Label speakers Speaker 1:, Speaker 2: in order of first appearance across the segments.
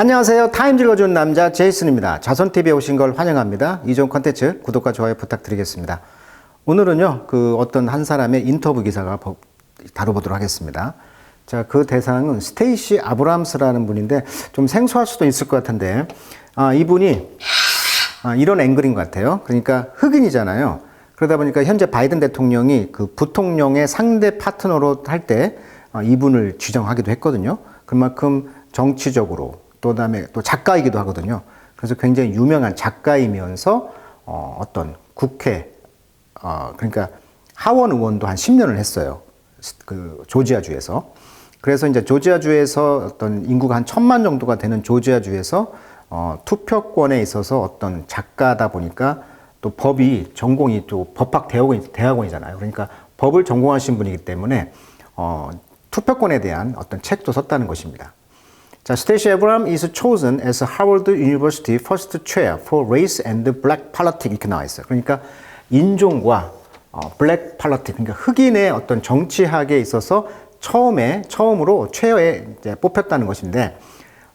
Speaker 1: 안녕하세요. 타임 읽어주는 남자 제이슨입니다. 자손TV에 오신 걸 환영합니다. 이종 컨텐츠 구독과 좋아요 부탁드리겠습니다. 오늘은요, 어떤 한 사람의 인터뷰 기사가 다뤄보도록 하겠습니다. 자, 그 대상은 스테이시 아브람스라는 분인데 좀 생소할 수도 있을 것 같은데, 이분이 이런 앵글인 것 같아요. 그러니까 흑인이잖아요. 그러다 보니까 현재 바이든 대통령이 그 부통령의 상대 파트너로 할 때 이분을 지정하기도 했거든요. 그만큼 정치적으로 또 다음에 또 작가이기도 하거든요. 그래서 굉장히 유명한 작가이면서 어떤 국회 그러니까 하원 의원도 한 10년을 했어요. 그 조지아주에서. 그래서 이제 조지아주에서 어떤 인구가 한 1000만 정도가 되는 조지아주에서 투표권에 있어서 어떤 작가다 보니까 또 법이 전공이 또 법학 대학원이잖아요. 그러니까 법을 전공하신 분이기 때문에 투표권에 대한 어떤 책도 썼다는 것입니다. 자, Stacey Abrams is chosen as Harvard University first chair for race and black politics 이렇게 나와 있어요. 그러니까 인종과 black politics, 그러니까 흑인의 어떤 정치학에 있어서 처음으로 체어에 이제 뽑혔다는 것인데,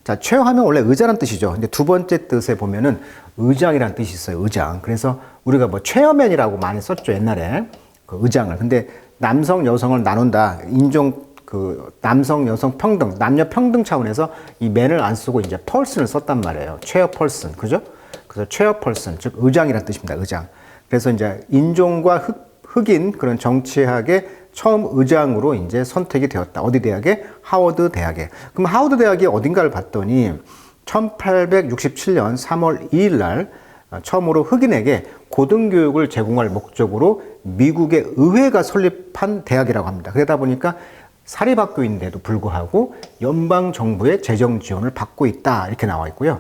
Speaker 1: 자, 체어하면 원래 의자란 뜻이죠. 근데 두 번째 뜻에 보면은 의장이란 뜻이 있어요. 의장. 그래서 우리가 뭐 체어맨이라고 많이 썼죠, 옛날에. 그 의장을. 근데 남성, 여성을 나눈다. 남성, 여성 평등, 남녀 평등 차원에서 이 맨을 안 쓰고 이제 펄슨을 썼단 말이에요. 체어 펄슨. 그죠? 그래서 체어 펄슨, 즉 의장이란 뜻입니다. 의장. 그래서 이제 인종과 흑인 그런 정치학의 처음 의장으로 이제 선택이 되었다. 어디 대학에? 하워드 대학에. 그럼 하워드 대학이 어딘가를 봤더니 1867년 3월 2일 날 처음으로 흑인에게 고등교육을 제공할 목적으로 미국의 의회가 설립한 대학이라고 합니다. 그러다 보니까 사립학교인데도 불구하고 연방정부의 재정 지원을 받고 있다. 이렇게 나와 있고요.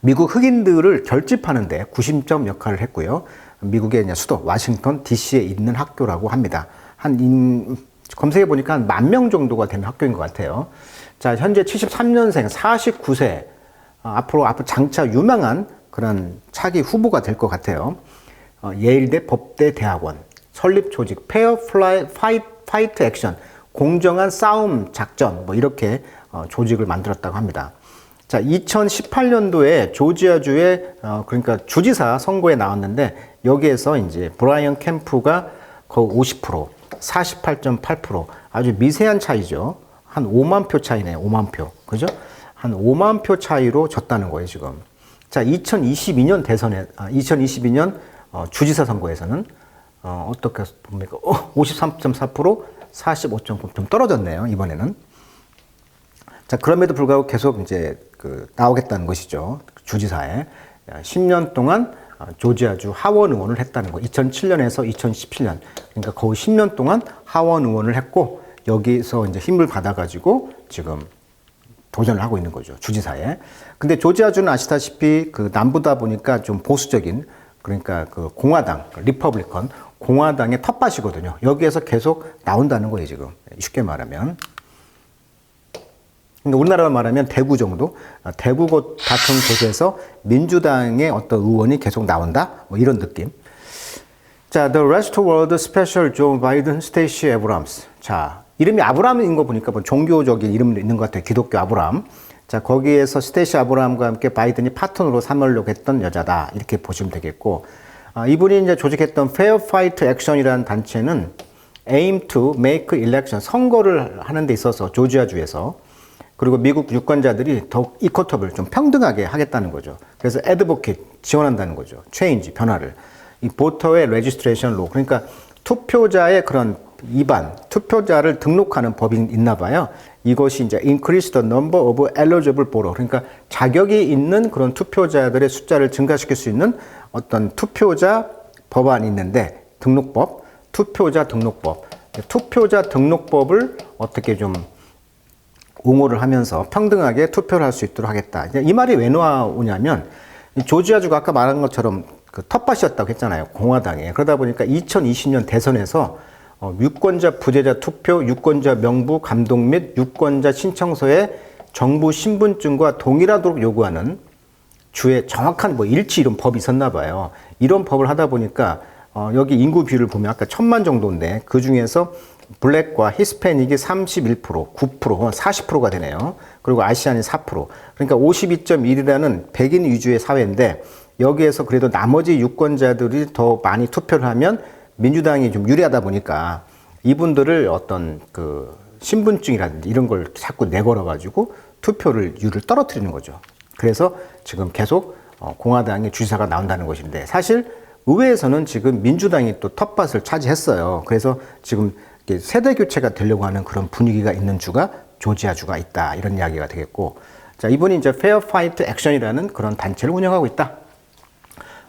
Speaker 1: 미국 흑인들을 결집하는 데 구심점 역할을 했고요. 미국의 이제 수도 워싱턴 DC에 있는 학교라고 합니다. 검색해 보니까 한 10,000명 정도가 되는 학교인 것 같아요. 자, 현재 73년생 49세, 앞으로 장차 유명한 그런 차기 후보가 될 것 같아요. 예일대 법대 대학원, 설립 조직, 페어 파이트 액션, 공정한 싸움 작전, 뭐 이렇게 조직을 만들었다고 합니다. 자, 2018년도에 조지아주의 그러니까 주지사 선거에 나왔는데, 여기에서 이제 브라이언 캠프가 거의 50%, 48.8%, 아주 미세한 차이죠. 한 5만 표 차이네요. 5만 표. 그죠? 한 5만 표 차이로 졌다는 거예요, 지금. 자, 2022년 대선에, 2022년 주지사 선거에서는 어떻게 봅니까? 53.4%, 45.9%, 좀 떨어졌네요, 이번에는. 자, 그럼에도 불구하고 계속 이제 나오겠다는 것이죠. 주지사에. 10년 동안 조지아주 하원 의원을 했다는 거. 2007년에서 2017년. 그러니까 거의 10년 동안 하원 의원을 했고, 여기서 이제 힘을 받아가지고 지금 도전을 하고 있는 거죠. 주지사에. 근데 조지아주는 아시다시피 남부다 보니까 좀 보수적인, 그러니까 공화당, 리퍼블리컨, 공화당의 텃밭이거든요. 여기에서 계속 나온다는 거예요, 지금. 쉽게 말하면. 그러니까 우리나라로 말하면 대구 정도? 대구 같은 곳에서 민주당의 어떤 의원이 계속 나온다? 뭐 이런 느낌. 자, The Rest World Special Joe Biden Stacey Abrams. 자, 이름이 아브람인 거 보니까 뭐 종교적인 이름도 있는 것 같아요. 기독교 아브람. 자, 거기에서 스테이시 아브람과 함께 바이든이 파트너로 삼으려고 했던 여자다. 이렇게 보시면 되겠고, 이분이 이제 조직했던 Fair Fight Action이라는 단체는 Aim to Make Election, 선거를 하는 데 있어서 조지아주에서, 그리고 미국 유권자들이 더욱 이쿼터블, 좀 평등하게 하겠다는 거죠. 그래서 advocate, 지원한다는 거죠. change, 변화를. 이 보터의 registration law, 그러니까 투표자의 그런 투표자를 등록하는 법이 있나 봐요. 이것이 이제 increase the number of eligible voter, 그러니까 자격이 있는 그런 투표자들의 숫자를 증가시킬 수 있는 어떤 투표자 법안이 있는데, 등록법, 투표자 등록법을 어떻게 좀 옹호를 하면서 평등하게 투표를 할 수 있도록 하겠다. 이 말이 왜 나오냐면, 조지아주가 아까 말한 것처럼 텃밭이었다고 했잖아요. 공화당에. 그러다 보니까 2020년 대선에서 유권자 부재자 투표, 유권자 명부 감독 및 유권자 신청서에 정부 신분증과 동일하도록 요구하는 주의 정확한 일치 이런 법이 있었나 봐요. 이런 법을 하다 보니까 여기 인구 비율을 보면 아까 1000만 정도인데, 그 중에서 블랙과 히스패닉이 31%, 9%, 40%가 되네요. 그리고 아시안이 4%. 그러니까 52.1이라는 백인 위주의 사회인데 여기에서 그래도 나머지 유권자들이 더 많이 투표를 하면 민주당이 좀 유리하다 보니까 이분들을 어떤 그 신분증이라든지 이런 걸 자꾸 내걸어 가지고 투표율을 떨어뜨리는 거죠. 그래서 지금 계속 공화당의 주지사가 나온다는 것인데 사실 의회에서는 지금 민주당이 또 텃밭을 차지했어요. 그래서 지금 세대 교체가 되려고 하는 그런 분위기가 있는 주가 조지아주가 있다. 이런 이야기가 되겠고. 자, 이분이 이제 Fair Fight Action이라는 그런 단체를 운영하고 있다.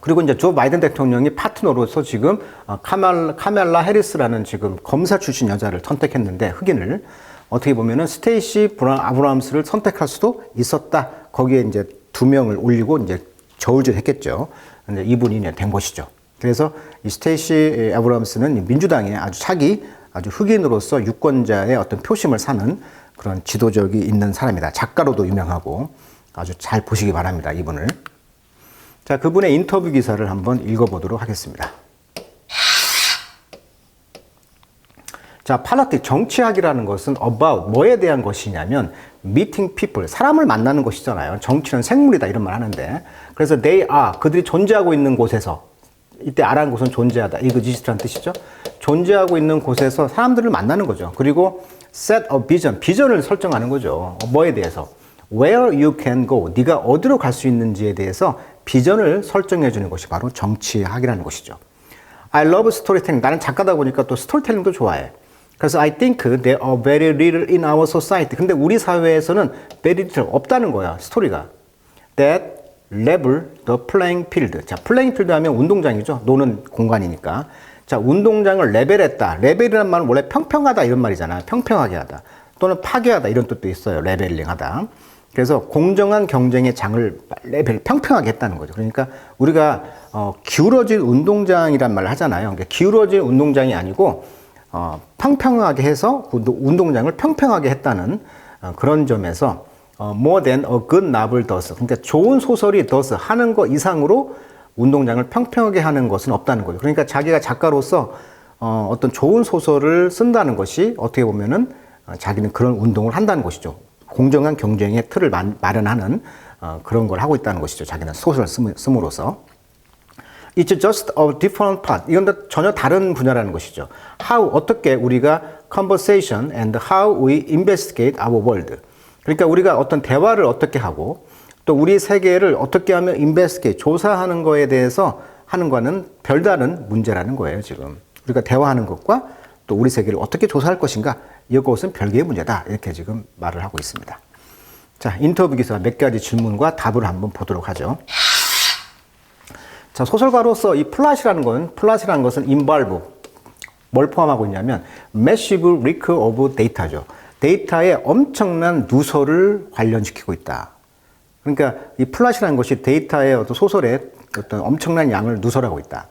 Speaker 1: 그리고 이제 조 바이든 대통령이 파트너로서 지금 카멜라 해리스라는 지금 검사 출신 여자를 선택했는데 흑인을 어떻게 보면은 스테이시 아브라함스를 선택할 수도 있었다. 거기에 이제 두 명을 올리고 이제 저울질했겠죠. 근데 이분이 된 것이죠. 그래서 이 스테이시 아브라함스는 민주당의 아주 차기 아주 흑인으로서 유권자의 어떤 표심을 사는 그런 지도적이 있는 사람이다. 작가로도 유명하고 아주 잘 보시기 바랍니다. 이분을. 자, 그분의 인터뷰 기사를 한번 읽어보도록 하겠습니다. 자, politics, 정치학이라는 것은 about, 뭐에 대한 것이냐면 meeting people, 사람을 만나는 것이잖아요. 정치는 생물이다 이런 말 하는데 그래서 they are, 그들이 존재하고 있는 곳에서 이때 아라는 곳은 존재하다, exist라는 뜻이죠. 존재하고 있는 곳에서 사람들을 만나는 거죠. 그리고 set a vision, 비전을 설정하는 거죠. 뭐에 대해서 where you can go, 네가 어디로 갈 수 있는지에 대해서 비전을 설정해 주는 것이 바로 정치학이라는 것이죠. I love storytelling, 나는 작가다 보니까 또 스토리텔링도 좋아해. 그래서 I think there are very little in our society. 근데 우리 사회에서는 very little, 없다는 거야, 스토리가. That level the playing field. 자, playing field 하면 운동장이죠. 노는 공간이니까. 자, 운동장을 레벨했다. 레벨이란 말은 원래 평평하다 이런 말이잖아요. 평평하게 하다. 또는 파괴하다 이런 뜻도 있어요. 레벨링 하다. 그래서 공정한 경쟁의 장을 레벨 평평하게 했다는 거죠. 그러니까 우리가 기울어진 운동장이란 말을 하잖아요. 그러니까 기울어진 운동장이 아니고 평평하게 해서 운동장을 평평하게 했다는 그런 점에서 more than a good novel does. 그러니까 좋은 소설이 does 하는 것 이상으로 운동장을 평평하게 하는 것은 없다는 거죠. 그러니까 자기가 작가로서 어떤 좋은 소설을 쓴다는 것이 어떻게 보면은 자기는 그런 운동을 한다는 것이죠. 공정한 경쟁의 틀을 마련하는 그런 걸 하고 있다는 것이죠. 자기는 소설을 씀으로써. It's just a different part. 이건 전혀 다른 분야라는 것이죠. How, 어떻게 우리가 conversation and how we investigate our world. 그러니까 우리가 어떤 대화를 어떻게 하고 또 우리 세계를 어떻게 하면 investigate, 조사하는 거에 대해서 하는 거는 별다른 문제라는 거예요, 지금. 우리가 대화하는 것과 또 우리 세계를 어떻게 조사할 것인가, 이것은 별개의 문제다. 이렇게 지금 말을 하고 있습니다. 자, 인터뷰 기사 몇 가지 질문과 답을 한번 보도록 하죠. 자, 소설가로서 이 플롯이라는 것은 involve, 뭘 포함하고 있냐면 massive leak of data죠. 데이터에 엄청난 누설을 관련시키고 있다. 그러니까 이 플롯이라는 것이 데이터의 어떤 소설에 어떤 엄청난 양을 누설하고 있다.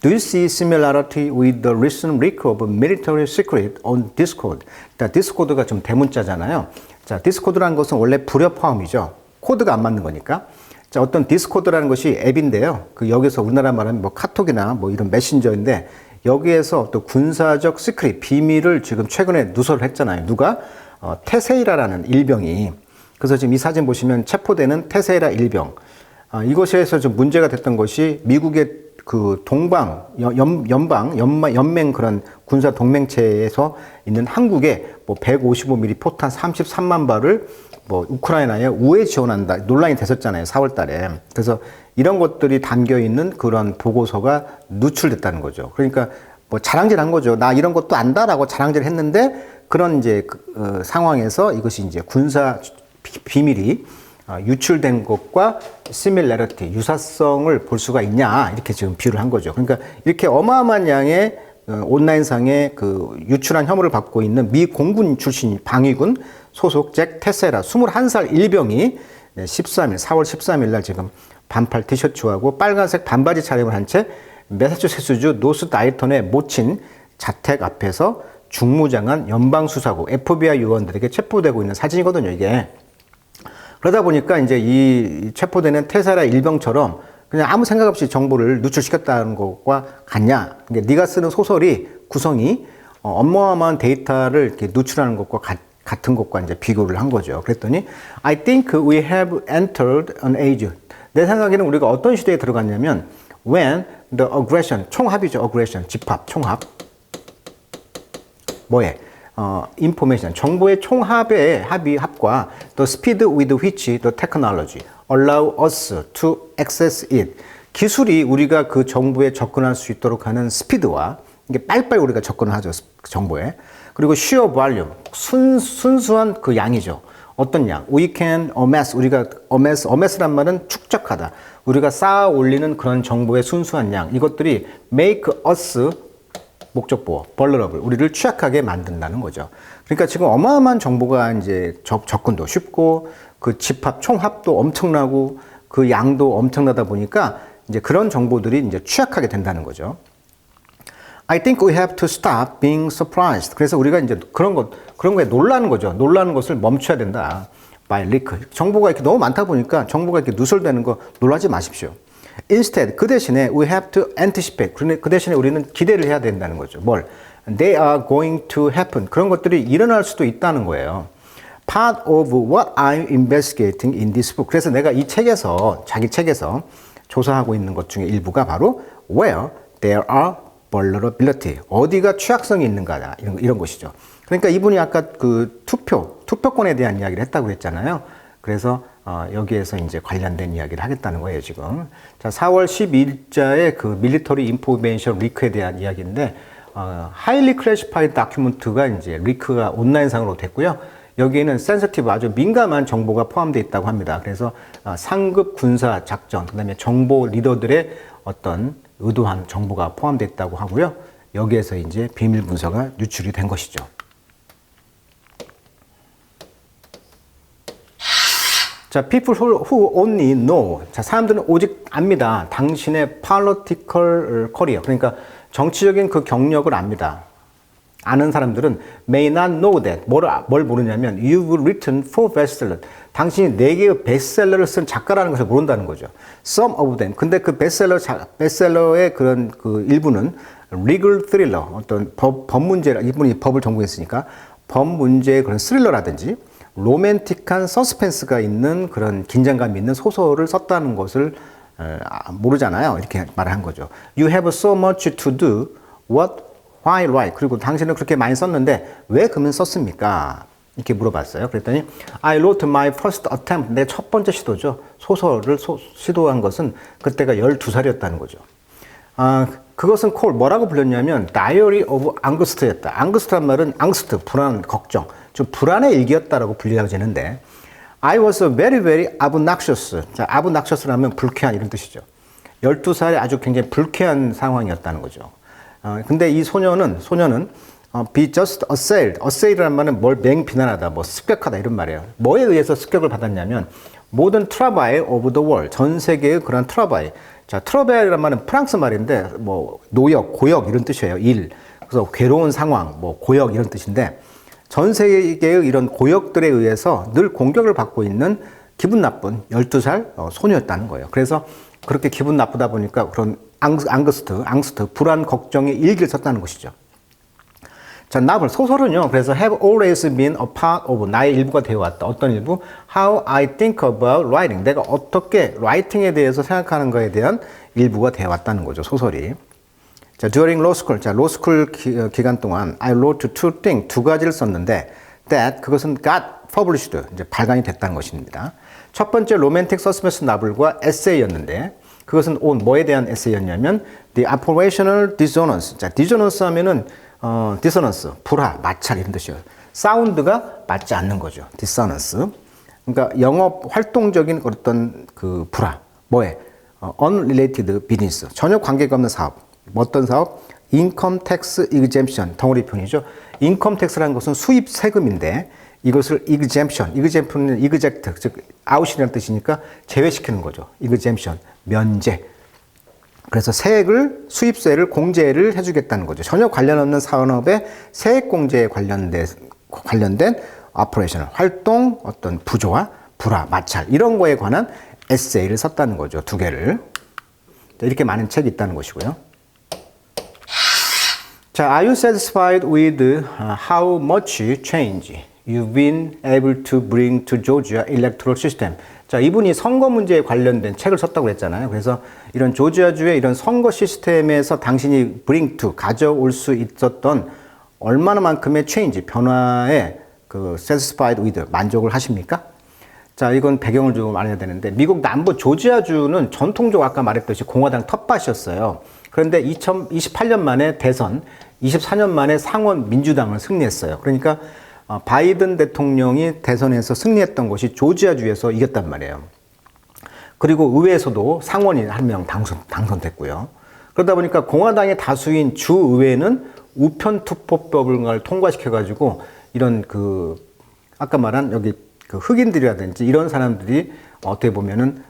Speaker 1: Do you see similarity with the recent leak of military secret on Discord? 자, 디스코드가 좀 대문자잖아요. 자, 디스코드라는 것은 원래 불여 포함이죠. 코드가 안 맞는 거니까. 자, 어떤 디스코드라는 것이 앱인데요. 여기서 우리나라 말하면 뭐 카톡이나 뭐 이런 메신저인데 여기에서 또 군사적 시크릿, 비밀을 지금 최근에 누설을 했잖아요. 누가? 테세이라라는 일병이. 그래서 지금 이 사진 보시면 체포되는 테세이라 일병. 이것에서 좀 문제가 됐던 것이 미국의 그 연맹 그런 군사 동맹체에서 있는 한국에 뭐 155mm 포탄 33만 발을 뭐 우크라이나에 우회 지원한다 논란이 됐었잖아요. 4월 달에. 그래서 이런 것들이 담겨 있는 그런 보고서가 누출됐다는 거죠. 그러니까 뭐 자랑질한 거죠. 나 이런 것도 안다라고 자랑질을 했는데 그런 이제 상황에서 이것이 이제 군사 비밀이 유출된 것과 similarity, 유사성을 볼 수가 있냐 이렇게 지금 비유를 한 거죠. 그러니까 이렇게 어마어마한 양의 온라인상에 유출한 혐의를 받고 있는 미 공군 출신 방위군 소속 잭 테세라 21살 일병이 4월 13일 날 지금 반팔 티셔츠하고 빨간색 반바지 차림을 한 채 매사추세츠주 노스 다이턴의 모친 자택 앞에서 중무장한 연방수사국 FBI 요원들에게 체포되고 있는 사진이거든요, 이게. 그러다 보니까 이제 이 체포되는 테세라 일병처럼 그냥 아무 생각 없이 정보를 누출시켰다는 것과 같냐. 그러니까 네가 쓰는 소설이 구성이 어마어마한 데이터를 이렇게 누출하는 것과 같은 것과 이제 비교를 한 거죠. 그랬더니 I think we have entered an age. 내 생각에는 우리가 어떤 시대에 들어갔냐면 when the aggression, 총합이죠. aggression, 집합, 총합. 뭐에? information, 정보의 총합의 합과 the speed with which the technology allow us to access it. 기술이 우리가 그 정보에 접근할 수 있도록 하는 스피드와 이게 빨리빨리 우리가 접근을 하죠. 정보에. 그리고 sheer volume, 순수한 그 양이죠. 어떤 양? We can amass, 우리가 amass란 말은 축적하다. 우리가 쌓아 올리는 그런 정보의 순수한 양. 이것들이 make us 목적보호, vulnerable, 우리를 취약하게 만든다는 거죠. 그러니까 지금 어마어마한 정보가 이제 접근도 쉽고 그 집합, 총합도 엄청나고 그 양도 엄청나다 보니까 이제 그런 정보들이 이제 취약하게 된다는 거죠. I think we have to stop being surprised. 그래서 우리가 이제 그런 거에 놀라는 거죠. 놀라는 것을 멈춰야 된다. By leak. 정보가 이렇게 너무 많다 보니까 정보가 이렇게 누설되는 거 놀라지 마십시오. Instead, 그 대신에 we have to anticipate. 그 대신에 우리는 기대를 해야 된다는 거죠. 뭘? They are going to happen. 그런 것들이 일어날 수도 있다는 거예요. Part of what I'm investigating in this book. 그래서 내가 이 책에서, 자기 책에서 조사하고 있는 것 중에 일부가 바로 where there are vulnerability. 어디가 취약성이 있는가, 이런 것이죠. 그러니까 이분이 아까 그 투표권에 대한 이야기를 했다고 했잖아요. 그래서 여기에서 이제 관련된 이야기를 하겠다는 거예요, 지금. 자, 4월 12일자의 그 밀리터리 인포메이션 리크에 대한 이야기인데, 하일리 클래시파이드 다큐멘트가 이제 리크가 온라인상으로 됐고요. 여기에는 센서티브 아주 민감한 정보가 포함되어 있다고 합니다. 그래서 상급 군사 작전, 그다음에 정보 리더들의 어떤 의도한 정보가 포함되어 있다고 하고요. 여기에서 이제 비밀 문서가 유출이 된 것이죠. 자, people who only know. 자, 사람들은 오직 압니다. 당신의 political career. 그러니까 정치적인 그 경력을 압니다. 아는 사람들은 may not know that. 뭘 모르냐면 you've written 4 bestsellers. 당신이 4개의 베스트셀러를 쓴 작가라는 것을 모른다는 거죠. Some of them. 근데 그 베스트셀러의 그런 그 일부는 legal thriller, 어떤 법 문제, 이분이 법을 전공했으니까 법 문제의 그런 스릴러라든지 로맨틱한 서스펜스가 있는 그런 긴장감 있는 소설을 썼다는 것을 모르잖아요. 이렇게 말을 한 거죠. You have so much to do. What? Why write? 그리고 당신은 그렇게 많이 썼는데 왜 그러면 썼습니까? 이렇게 물어봤어요. 그랬더니 I wrote my first attempt. 내 첫 번째 시도죠. 소설을 시도한 것은 그때가 12살이었다는 거죠. 그것은 뭐라고 불렸냐면 Diary of Angst였다. 앙그스트란 말은 앙스트, 불안, 걱정. 좀 불안의 일기였다라고 불리하지는데 I was very very obnoxious. 자, obnoxious라면 불쾌한 이런 뜻이죠. 12살에 아주 굉장히 불쾌한 상황이었다는 거죠. 근데 이 소녀는 be just assailed. assail이라는 말은 뭘 맹비난하다, 뭐 습격하다 이런 말이에요. 뭐에 의해서 습격을 받았냐면 모든 트러블 of the world, 전 세계의 그런 트러블. 자, 트러블이라는 말은 프랑스 말인데 뭐 노역, 고역 이런 뜻이에요. 일. 그래서 괴로운 상황, 뭐 고역 이런 뜻인데 전 세계의 이런 고역들에 의해서 늘 공격을 받고 있는 기분 나쁜 12살 소녀였다는 거예요. 그래서 그렇게 기분 나쁘다 보니까 그런 앙스트, 불안, 걱정의 일기를 썼다는 것이죠. 자, 나블, 소설은요, 그래서 have always been a part of, 나의 일부가 되어왔다. 어떤 일부? How I think about writing. 내가 어떻게 라이팅에 대해서 생각하는 것에 대한 일부가 되어왔다는 거죠, 소설이. 자, during law school. 자, 로스쿨 기간 동안 I wrote 2 things. 2가지를 썼는데, that, 그것은 got published. 이제 발간이 됐다는 것입니다. 첫 번째 로맨틱 서스펜스 나블과 에세이였는데, 그것은 뭐에 대한 에세이였냐면 The Operational Dissonance. 자, dissonance 하면은 dissonance, 불화, 마찰 이런 뜻이에요. 사운드가 맞지 않는 거죠. dissonance. 그러니까 영업 활동적인 어떤 그 불화. 뭐에? unrelated business. 전혀 관계가 없는 사업. 어떤 사업? income tax exemption. 덩어리편이죠. income tax라는 것은 수입 세금인데 이것을 exemption은 exact, 즉 out이라는 뜻이니까 제외시키는 거죠. exemption, 면제. 그래서 수입세를 공제를 해주겠다는 거죠. 전혀 관련 없는 산업의 세액 공제에 관련된 오퍼레이션, 활동, 어떤 부조화, 불화, 마찰 이런 거에 관한 에세이를 썼다는 거죠. 2개를. 이렇게 많은 책이 있다는 것이고요. 자, are you satisfied with how much change you've been able to bring to Georgia electoral system? 자, 이분이 선거 문제에 관련된 책을 썼다고 했잖아요. 그래서 이런 조지아주의 이런 선거 시스템에서 당신이 bring to, 가져올 수 있었던 얼마나만큼의 change, 변화에 그 satisfied with, 만족을 하십니까? 자, 이건 배경을 좀 알아야 되는데, 미국 남부 조지아주는 전통적으로 아까 말했듯이 공화당 텃밭이었어요. 그런데 2028년 만에 대선, 24년 만에 상원 민주당을 승리했어요. 그러니까 바이든 대통령이 대선에서 승리했던 곳이 조지아주에서 이겼단 말이에요. 그리고 의회에서도 상원이 한 명 당선됐고요. 그러다 보니까 공화당의 다수인 주 의회는 우편 투표법을 통과시켜가지고 이런 아까 말한 여기 흑인들이라든지 이런 사람들이 어떻게 보면은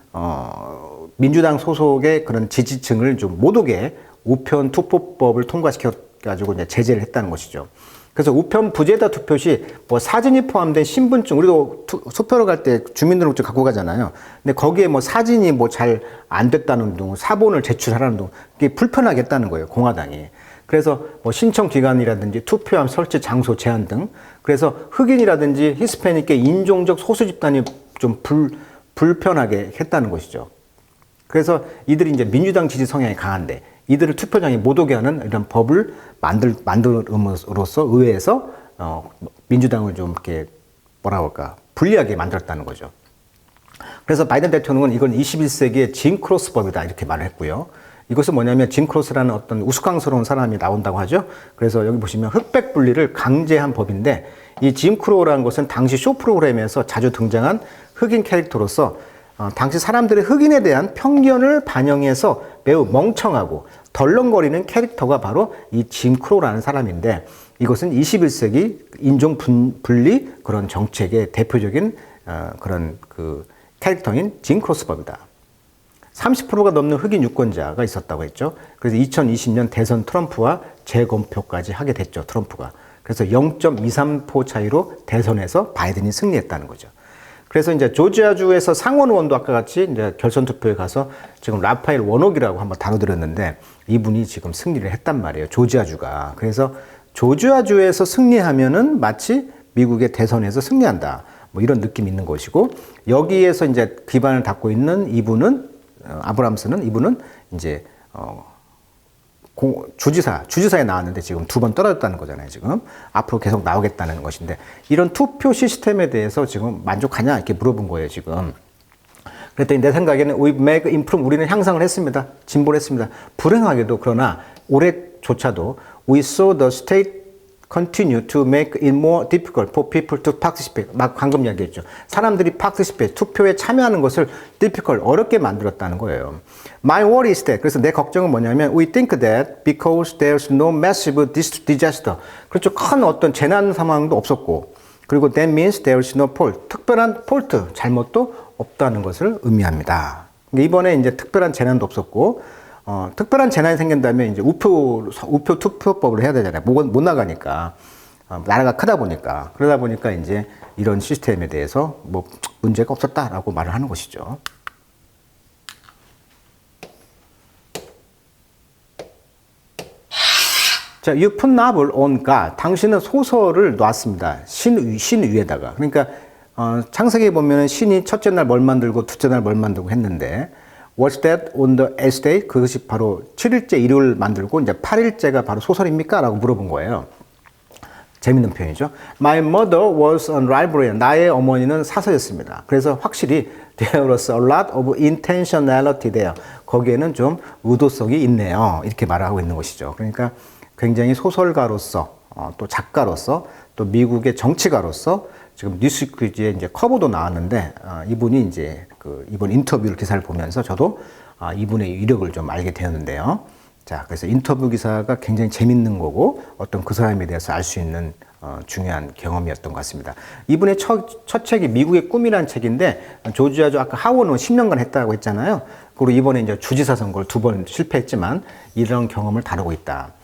Speaker 1: 민주당 소속의 그런 지지층을 좀 못 오게 우편 투표법을 통과시켜 가지고 이제 제재를 했다는 것이죠. 그래서 우편 부재다 투표 시 뭐 사진이 포함된 신분증, 우리도 투표로 갈 때 주민등록증 갖고 가잖아요. 근데 거기에 뭐 사진이 뭐 잘 안 됐다는 등, 사본을 제출하라는 등, 이게 불편하게 했다는 거예요, 공화당이. 그래서 뭐 신청 기간이라든지 투표함 설치 장소 제한 등, 그래서 흑인이라든지 히스패닉계 인종적 소수 집단이 좀 불편하게 했다는 것이죠. 그래서 이들이 이제 민주당 지지 성향이 강한데 이들을 투표장에 못 오게 하는 이런 법을 만들음으로써 의회에서 민주당을 좀 이렇게 뭐라고 할까 불리하게 만들었다는 거죠. 그래서 바이든 대통령은 이건 21세기의 짐 크로스 법이다 이렇게 말을 했고요. 이것은 뭐냐면 짐 크로스라는 어떤 우스꽝스러운 사람이 나온다고 하죠. 그래서 여기 보시면 흑백 분리를 강제한 법인데 이 짐 크로우라는 것은 당시 쇼 프로그램에서 자주 등장한 흑인 캐릭터로서 당시 사람들의 흑인에 대한 편견을 반영해서 매우 멍청하고 덜렁거리는 캐릭터가 바로 이 짐 크로우라는 사람인데 이것은 21세기 인종 분리 그런 정책의 대표적인 그런 캐릭터인 짐 크로스법이다. 30%가 넘는 흑인 유권자가 있었다고 했죠. 그래서 2020년 대선 트럼프와 재검표까지 하게 됐죠, 트럼프가. 그래서 0.23% 차이로 대선에서 바이든이 승리했다는 거죠. 그래서 이제 조지아주에서 상원 의원도 아까 같이 이제 결선 투표에 가서 지금 라파엘 워녹이라고 한번 다뤄드렸는데 이분이 지금 승리를 했단 말이에요, 조지아주가. 그래서 조지아주에서 승리하면은 마치 미국의 대선에서 승리한다. 뭐 이런 느낌이 있는 것이고 여기에서 이제 기반을 닦고 있는 이분은 아브람스는 이분은 이제 주지사에 나왔는데 지금 2번 떨어졌다는 거잖아요. 지금 앞으로 계속 나오겠다는 것인데 이런 투표 시스템에 대해서 지금 만족하냐 이렇게 물어본 거예요. 지금 그랬더니 내 생각에는 we make improve 우리는 향상을 했습니다. 진보를 했습니다. 불행하게도 그러나 올해조차도 we saw the state continue to make it more difficult for people to participate. 막 방금 이야기했죠. 사람들이 participate, 투표에 참여하는 것을 difficult, 어렵게 만들었다는 거예요. My worry is that, 그래서 내 걱정은 뭐냐면 we think that because there's no massive disaster. 그렇죠. 큰 어떤 재난 상황도 없었고 그리고 that means there's no fault. 특별한 fault, 잘못도 없다는 것을 의미합니다. 이번에 이제 특별한 재난도 없었고 특별한 재난이 생긴다면 이제 우표 투표법을 해야 되잖아요. 못 나가니까. 나라가 크다 보니까. 그러다 보니까 이제 이런 시스템에 대해서 뭐 문제가 없었다라고 말을 하는 것이죠. 자, you put novel on God. 당신은 소설을 놨습니다. 신 위에다가. 그러니까 창세기에 보면은 신이 첫째 날 뭘 만들고 둘째 날 뭘 만들고 했는데 What's that on the 8th day? 그것이 바로 7일째 일요일 만들고 이제 8일째가 바로 소설입니까? 라고 물어본 거예요. 재밌는 표현이죠. My mother was a librarian. 나의 어머니는 사서였습니다. 그래서 확실히 there was a lot of intentionality there. 거기에는 좀 의도성이 있네요. 이렇게 말하고 있는 것이죠. 그러니까 굉장히 소설가로서 또 작가로서 또 미국의 정치가로서 지금 뉴스퀴즈에 이제 커버도 나왔는데 이분이 이제 이번 인터뷰를 기사를 보면서 저도 이분의 이력을 좀 알게 되었는데요. 자, 그래서 인터뷰 기사가 굉장히 재밌는 거고 어떤 그 사람에 대해서 알 수 있는 중요한 경험이었던 것 같습니다. 이분의 첫 책이 미국의 꿈이라는 책인데 조지아주 아까 하원은 10년간 했다고 했잖아요. 그리고 이번에 이제 주지사 선거를 2번 실패했지만 이런 경험을 다루고 있다.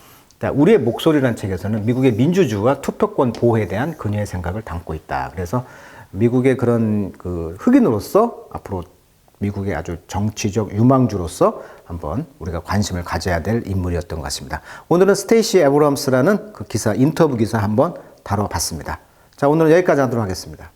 Speaker 1: 우리의 목소리라는 책에서는 미국의 민주주의와 투표권 보호에 대한 그녀의 생각을 담고 있다. 그래서 미국의 그런 흑인으로서 앞으로 미국의 아주 정치적 유망주로서 한번 우리가 관심을 가져야 될 인물이었던 것 같습니다. 오늘은 스테이시 에브럼스라는 그 기사, 인터뷰 기사 한번 다뤄봤습니다. 자, 오늘은 여기까지 하도록 하겠습니다.